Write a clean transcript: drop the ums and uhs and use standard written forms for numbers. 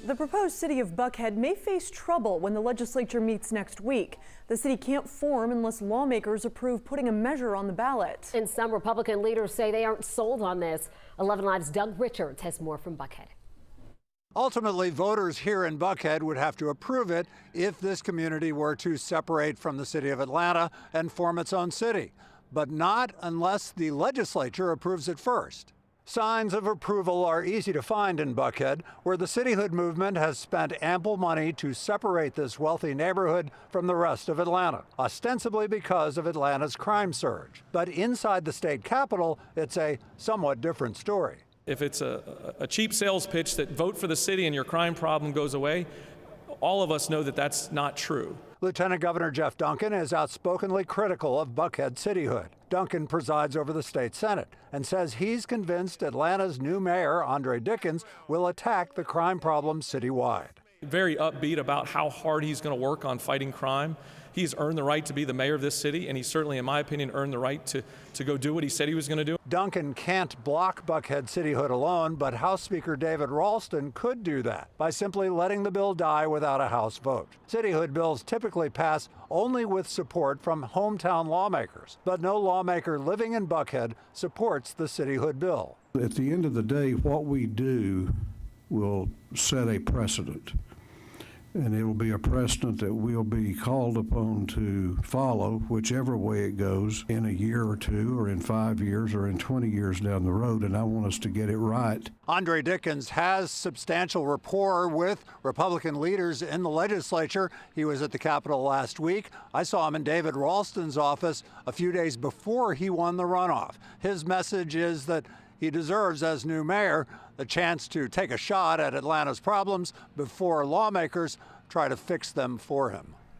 The proposed city of Buckhead may face trouble when the legislature meets next week. The city can't form unless lawmakers approve putting a measure on the ballot. And some Republican leaders say they aren't sold on this. 11 Live's Doug Richards has more from Buckhead. Ultimately, voters here in Buckhead would have to approve it if this community were to separate from the city of Atlanta and form its own city, but not unless the legislature approves it first. Signs of approval are easy to find in Buckhead, where the cityhood movement has spent ample money to separate this wealthy neighborhood from the rest of Atlanta, ostensibly because of Atlanta's crime surge. But inside the state capitol, it's a somewhat different story. If it's a cheap sales pitch that vote for the city and your crime problem goes away, all of us know that that's not true. Lieutenant Governor Jeff Duncan is outspokenly critical of Buckhead cityhood. Duncan presides over the state Senate and says he's convinced Atlanta's new mayor, Andre Dickens, will attack the crime problem citywide. Very upbeat about how hard he's going to work on fighting crime. He's earned the right to be the mayor of this city, and he certainly, in my opinion, earned the right to go do what he said he was going to do. Duncan can't block Buckhead cityhood alone, but House Speaker David Ralston could do that by simply letting the bill die without a House vote. Cityhood bills typically pass only with support from hometown lawmakers, but no lawmaker living in Buckhead supports the cityhood bill. At the end of the day, what we do will set a precedent. And it will be a precedent that we'll be called upon to follow whichever way it goes in a year or two or in 5 years or in 20 years down the road, and I want us to get it right. Andre Dickens has substantial rapport with Republican leaders in the legislature. He was at the Capitol last week. I saw him in David Ralston's office a few days before he won the runoff. His message is that he deserves, as new mayor, the chance to take a shot at Atlanta's problems before lawmakers try to fix them for him.